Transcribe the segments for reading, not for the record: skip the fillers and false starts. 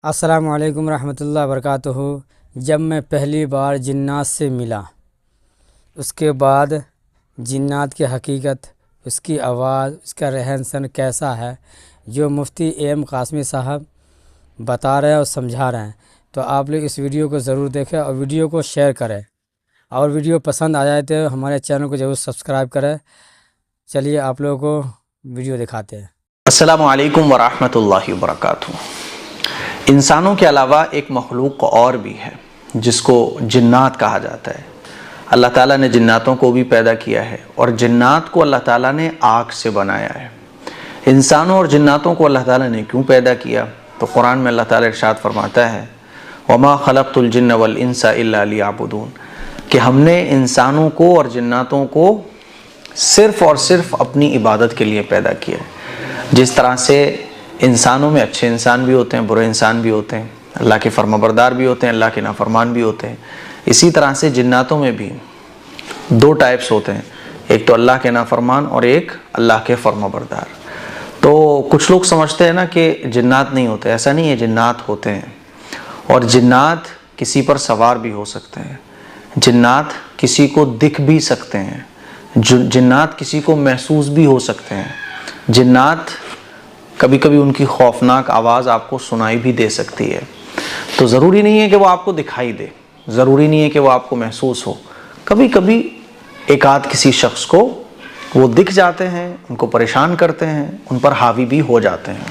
अस्सलामुअलैकुम रहमतुल्लाहि वबरकातुहू। जब मैं पहली बार जिन्नात से मिला, उसके बाद जिन्नात की हकीकत, उसकी आवाज़, उसका रहन सहन कैसा है, जो मुफ्ती एम कासमी साहब बता रहे हैं और समझा रहे हैं, तो आप लोग इस वीडियो को ज़रूर देखें और वीडियो को शेयर करें। और वीडियो पसंद आ जाए तो हमारे चैनल को ज़रूर सब्सक्राइब करें। चलिए आप लोगों को वीडियो दिखाते हैं। अस्सलामु अलैकुम वरहमतुल्लाहि वबरकातुहू। इंसानों के अलावा एक मखलूक और भी है जिसको जिन्नात कहा जाता है। अल्लाह ताला ने जिन्नातों को भी पैदा किया है और जिन्नात को अल्लाह ताला ने आग से बनाया है। इंसानों और जिन्नातों को अल्लाह ताला ने क्यों पैदा किया, तो कुरान में अल्लाह ताला इरशाद फरमाता है, वमा खलक़तुल जिन्न वल इंसा इल्ला लियअबुदून, कि हमने इंसानों को और जिन्नातों को सिर्फ़ और सिर्फ अपनी इबादत के लिए पैदा किया है। जिस तरह से इंसानों में अच्छे इंसान भी होते हैं, बुरे इंसान भी होते हैं, अल्लाह के फर्माबरदार भी होते हैं, अल्लाह के नाफरमान भी होते हैं, इसी तरह से जिन्नातों में भी दो टाइप्स होते हैं, एक तो अल्लाह के नाफरमान और एक अल्लाह के फर्माबरदार। तो कुछ लोग समझते हैं ना कि जिन्नात नहीं होते, ऐसा नहीं है, जिन्नात होते हैं। और जिन्नात किसी पर सवार भी हो सकते हैं, जिन्नात किसी को दिख भी सकते हैं, जिन्नात किसी को महसूस भी हो सकते हैं। जिन्नात कभी कभी उनकी खौफनाक आवाज़ आपको सुनाई भी दे सकती है। तो ज़रूरी नहीं है कि वो आपको दिखाई दे, ज़रूरी नहीं है कि वो आपको महसूस हो। कभी कभी एक आध किसी शख्स को वो दिख जाते हैं, उनको परेशान करते हैं, उन पर हावी भी हो जाते हैं।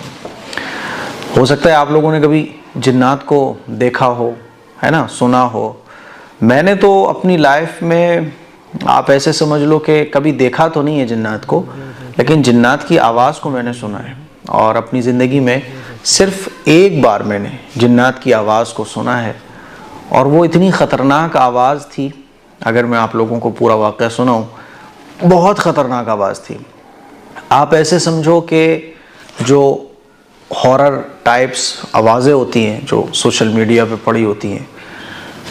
हो सकता है आप लोगों ने कभी जिन्नात को देखा हो, है ना, सुना हो। मैंने तो अपनी लाइफ में, आप ऐसे समझ लो कि कभी देखा तो नहीं है जिन्नात को, लेकिन जिन्नात की आवाज़ को मैंने सुना है। और अपनी ज़िंदगी में सिर्फ एक बार मैंने जिन्नात की आवाज़ को सुना है, और वो इतनी ख़तरनाक आवाज़ थी, अगर मैं आप लोगों को पूरा वाक़या सुनाऊं, बहुत ख़तरनाक आवाज़ थी। आप ऐसे समझो कि जो हॉरर टाइप्स आवाज़ें होती हैं जो सोशल मीडिया पे पड़ी होती हैं,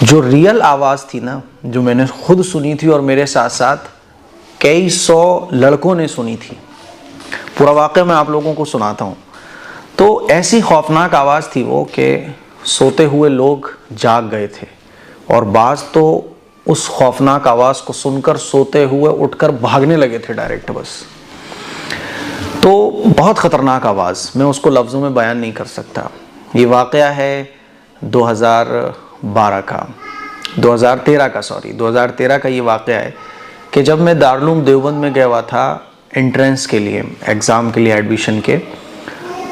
जो रियल आवाज़ थी ना, जो मैंने खुद सुनी थी और मेरे साथ साथ कई सौ लड़कों ने सुनी थी। पूरा वाक़या मैं आप लोगों को सुनाता हूँ। तो ऐसी खौफनाक आवाज़ थी वो कि सोते हुए लोग जाग गए थे, और बाज़ तो उस खौफनाक आवाज़ को सुनकर सोते हुए उठकर भागने लगे थे डायरेक्ट बस। तो बहुत ख़तरनाक आवाज़, मैं उसको लफ्ज़ों में बयान नहीं कर सकता। ये वाक़या है 2013 का ये वाक़या है कि जब मैं दारुल देवबंद में गया हुआ था एंट्रेंस के लिए, एग्ज़ाम के लिए, एडमिशन के।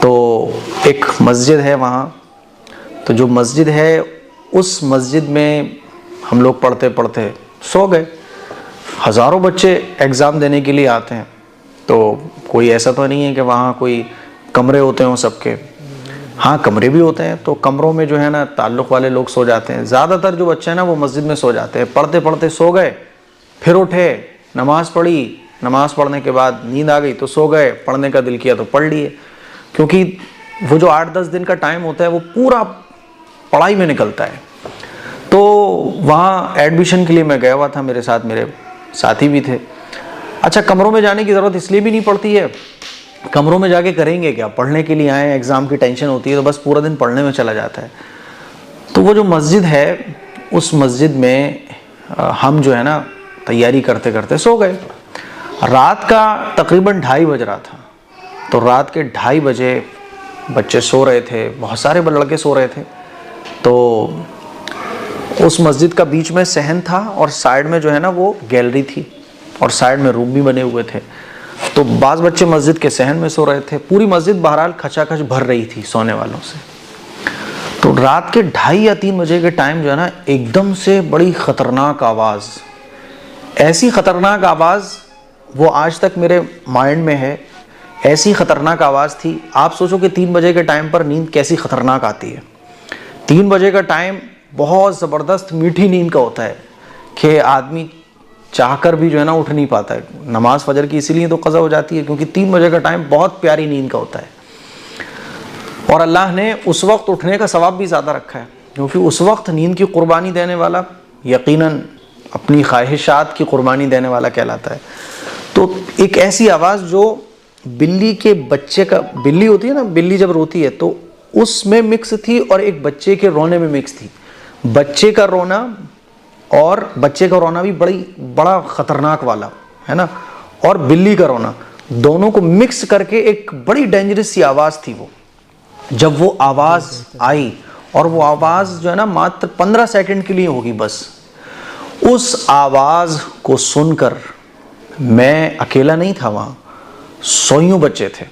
तो एक मस्जिद है वहाँ, तो जो मस्जिद है उस मस्जिद में हम लोग पढ़ते पढ़ते सो गए। हज़ारों बच्चे एग्ज़ाम देने के लिए आते हैं, तो कोई ऐसा तो नहीं है कि वहाँ कोई कमरे होते हों सबके। हाँ, कमरे भी होते हैं, तो कमरों में जो है ना ताल्लुक़ वाले लोग सो जाते हैं। ज़्यादातर जो बच्चे हैं ना वो मस्जिद में सो जाते हैं। पढ़ते पढ़ते सो गए, फिर उठे, नमाज़ पढ़ी, नमाज़ पढ़ने के बाद नींद आ गई तो सो गए, पढ़ने का दिल किया तो पढ़ लिए। क्योंकि वो जो 8-10 दिन का टाइम होता है वो पूरा पढ़ाई में निकलता है। तो वहाँ एडमिशन के लिए मैं गया हुआ था, मेरे साथ मेरे साथी भी थे। अच्छा, कमरों में जाने की ज़रूरत इसलिए भी नहीं पड़ती है, कमरों में जाके करेंगे क्या, पढ़ने के लिए आए, एग्ज़ाम की टेंशन होती है, तो बस पूरा दिन पढ़ने में चला जाता है। तो वो जो मस्जिद है, उस मस्जिद में हम जो है ना तैयारी करते करते सो गए। रात का तकरीबन 2:30 बज रहा था। तो रात के 2:30 बजे बच्चे सो रहे थे, बहुत सारे लड़के सो रहे थे। तो उस मस्जिद का बीच में सहन था और साइड में जो है ना वो गैलरी थी, और साइड में रूम भी बने हुए थे। तो बाज़ बच्चे मस्जिद के सहन में सो रहे थे। पूरी मस्जिद बहरहाल खचाखच भर रही थी सोने वालों से। तो रात के 2:30 या 3 बजे के टाइम जो है ना एकदम से बड़ी ख़तरनाक आवाज़, ऐसी ख़तरनाक आवाज़ वो आज तक मेरे माइंड में है। ऐसी ख़तरनाक आवाज़ थी, आप सोचो कि 3 बजे के टाइम पर नींद कैसी ख़तरनाक आती है। 3 बजे का टाइम बहुत ज़बरदस्त मीठी नींद का होता है कि आदमी चाहकर भी जो है ना उठ नहीं पाता है। नमाज फजर की इसीलिए तो क़ज़ा हो जाती है क्योंकि 3 बजे का टाइम बहुत प्यारी नींद का होता है, और अल्लाह ने उस वक्त उठने का सवाब भी ज़्यादा रखा है, क्योंकि उस वक्त नींद की कुर्बानी देने वाला यकीनन अपनी ख्वाहिशात की कुर्बानी देने वाला कहलाता है। तो एक ऐसी आवाज़ जो बिल्ली के बच्चे का, बिल्ली होती है ना, बिल्ली जब रोती है तो उसमें मिक्स थी और एक बच्चे के रोने में मिक्स थी। बच्चे का रोना भी बड़ा खतरनाक वाला है ना, और बिल्ली का रोना, दोनों को मिक्स करके एक बड़ी डेंजरस सी आवाज़ थी वो। जब वो आवाज़ आई, और वो आवाज़ जो है ना मात्र 15 सेकंड के लिए होगी बस, उस आवाज़ को सुनकर मैं अकेला नहीं था वहाँ, सौयों बच्चे थे।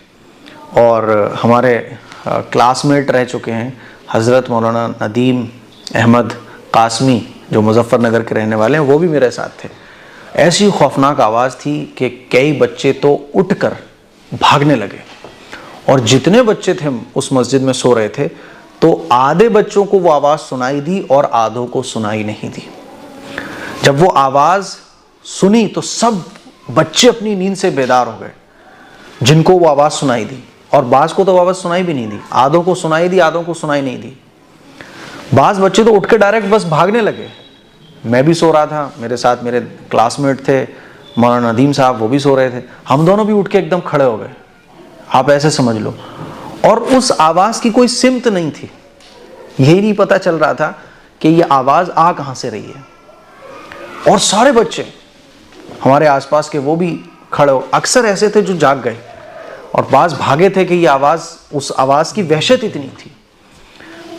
और हमारे क्लासमेट रह चुके हैं हज़रत मौलाना नदीम अहमद कासमी, जो मुजफ्फरनगर के रहने वाले हैं, वो भी मेरे साथ थे। ऐसी खौफनाक आवाज़ थी कि कई बच्चे तो उठकर भागने लगे, और जितने बच्चे थे उस मस्जिद में सो रहे थे, तो आधे बच्चों को वो आवाज़ सुनाई दी और आधों को सुनाई नहीं दी। जब वो आवाज़ सुनी तो सब बच्चे अपनी नींद से बेदार हो गए, जिनको वो आवाज़ सुनाई दी, और बाज़ को तो आवाज़ सुनाई भी नहीं दी, आधों को सुनाई दी, आधों को सुनाई नहीं दी। बाज़ बच्चे तो उठ के डायरेक्ट बस भागने लगे। मैं भी सो रहा था, मेरे साथ मेरे क्लासमेट थे मौलाना नदीम साहब, वो भी सो रहे थे, हम दोनों भी उठ के एकदम खड़े हो गए, आप ऐसे समझ लो। और उस आवाज़ की कोई सिमत नहीं थी, यही नहीं पता चल रहा था कि ये आवाज़ आ कहाँ से रही है। और सारे बच्चे हमारे आसपास के वो भी खड़े हो, अक्सर ऐसे थे जो जाग गए, और बाज़ भागे थे कि ये आवाज़, उस आवाज़ की वहशत इतनी थी।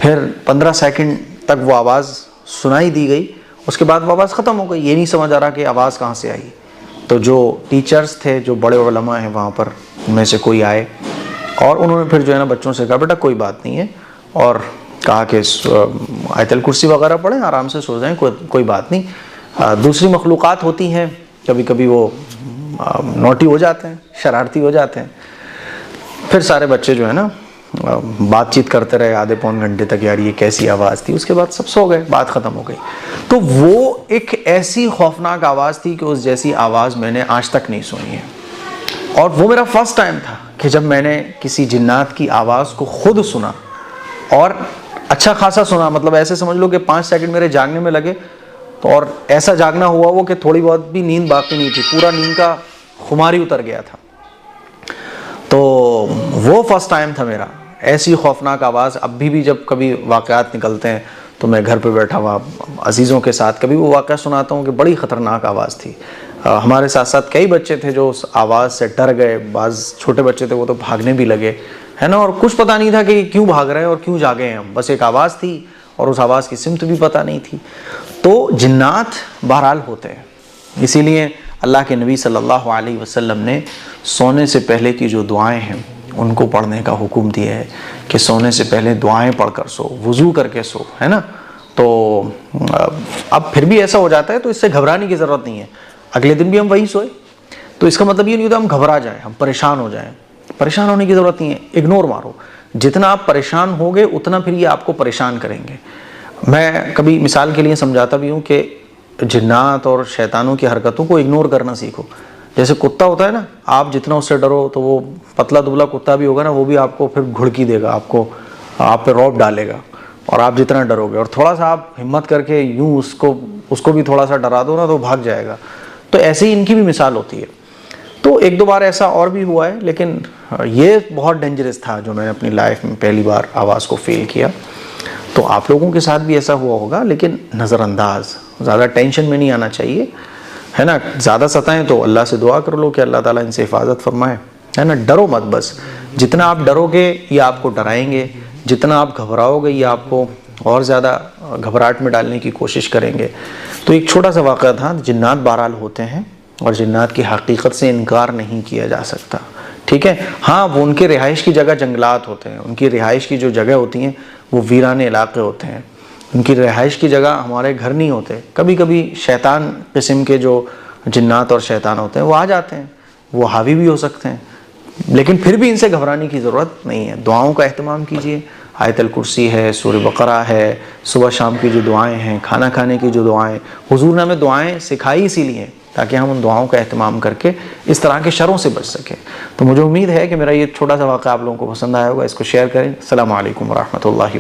फिर 15 सेकंड तक वो आवाज़ सुनाई दी गई, उसके बाद वो आवाज़ ख़त्म हो गई। ये नहीं समझ आ रहा कि आवाज़ कहाँ से आई। तो जो टीचर्स थे, जो बड़े उलमा हैं वहाँ पर, उनमें से कोई आए, और उन्होंने फिर जो है ना बच्चों से कहा, बेटा कोई बात नहीं है, और कहा कि आयतल कुर्सी वगैरह पढ़ें, आराम से सो जाएं, कोई बात नहीं। दूसरी मखलूक़ात होती हैं, कभी कभी वो नोटी हो जाते हैं, शरारती हो जाते हैं। फिर सारे बच्चे जो है ना बातचीत करते रहे आधे पौन घंटे तक, यार ये कैसी आवाज़ थी। उसके बाद सब सो गए, बात ख़त्म हो गई। तो वो एक ऐसी खौफनाक आवाज़ थी कि उस जैसी आवाज़ मैंने आज तक नहीं सुनी है। और वो मेरा फर्स्ट टाइम था कि जब मैंने किसी जिन्नात की आवाज़ को खुद सुना, और अच्छा खासा सुना, मतलब ऐसे समझ लो कि 5 सेकंड मेरे जागने में लगे, तो और ऐसा जागना हुआ वो कि थोड़ी बहुत भी नींद बाकी नहीं थी, पूरा नींद का खुमार ही उतर गया था। तो वो फर्स्ट टाइम था मेरा, ऐसी खौफनाक आवाज़। अभी भी जब कभी वाक़यात निकलते हैं तो मैं घर पे बैठा हुआ अजीज़ों के साथ कभी वो वाक़या सुनाता हूँ कि बड़ी ख़तरनाक आवाज़ थी। हमारे साथ साथ कई बच्चे थे जो उस आवाज़ से डर गए, बाज़ छोटे बच्चे थे वो तो भागने भी लगे, है ना, और कुछ पता नहीं था कि क्यों भाग रहे हैं और क्यों जागे हैं हम। बस एक आवाज़ थी और उस आवाज़ की सिमत भी पता नहीं थी। तो जिन्नात बहरहाल होते हैं, इसीलिए अल्लाह के नबी सल्लल्लाहु अलैहि वसल्लम ने सोने से पहले की जो दुआएं हैं उनको पढ़ने का हुक्म दिया है कि सोने से पहले दुआएं पढ़कर सो, वज़ू करके सो, है ना। तो अब फिर भी ऐसा हो जाता है तो इससे घबराने की ज़रूरत नहीं है, अगले दिन भी हम वही सोए, तो इसका मतलब ये नहीं होता हम घबरा जाएं, हम परेशान हो जाएं। परेशान होने की ज़रूरत नहीं है, इग्नोर मारो। जितना आप परेशान होगे उतना फिर ये आपको परेशान करेंगे। मैं कभी मिसाल के लिए समझाता भी हूँ कि जिन्नात और शैतानों की हरकतों को इग्नोर करना सीखो। जैसे कुत्ता होता है ना, आप जितना उससे डरो तो वो पतला दुबला कुत्ता भी होगा ना, वो भी आपको फिर घुड़की देगा, आपको आप पे रौब डालेगा, और आप जितना डरोगे, और थोड़ा सा आप हिम्मत करके यूँ उसको भी थोड़ा सा डरा दो ना तो भाग जाएगा। तो ऐसे ही इनकी भी मिसाल होती है। तो एक दो बार ऐसा और भी हुआ है, लेकिन ये बहुत डेंजरस था जो मैंने अपनी लाइफ में पहली बार आवाज़ को फील किया। तो आप लोगों के साथ भी ऐसा हुआ होगा, लेकिन नज़रअंदाज, ज़्यादा टेंशन में नहीं आना चाहिए, है ना। ज़्यादा सताएं तो अल्लाह से दुआ कर लो कि अल्लाह ताला इनसे हिफाजत फरमाए, है ना। डरो मत, बस जितना आप डरोगे ये आपको डराएंगे, जितना आप घबराओगे ये आपको और ज़्यादा घबराहट में डालने की कोशिश करेंगे। तो एक छोटा सा वाक़या था, जिन्नात बहरहाल होते हैं और जिन्नात की हकीकत से इनकार नहीं किया जा सकता, ठीक है। हाँ, वो उनके रिहाइश की जगह जंगलात होते हैं, उनकी रिहाइश की जो जगह होती हैं वो वीराने इलाके होते हैं, उनकी रिहाइश की जगह हमारे घर नहीं होते। कभी कभी शैतान किस्म के जो जिन्नात और शैतान होते हैं वो आ जाते हैं, वो हावी भी हो सकते हैं, लेकिन फिर भी इनसे घबराने की ज़रूरत नहीं है। दुआओं का अहतमाम कीजिए, आयतल कुर्सी है, सूरह बकरा है, सुबह शाम की जो दुआएं हैं, खाना खाने की जो दुआएं, हुजूर ने हमें दुआएं सिखाई इसीलिए ताकि हम उन दुआओं का अहतमाम करके इस तरह के शरों से बच सकें। तो मुझे उम्मीद है कि मेरा ये छोटा सा वाक़या आप लोगों को पसंद आया होगा, इसको शेयर करें। अस्सलामु अलैकुम व रहमतुल्लाहि।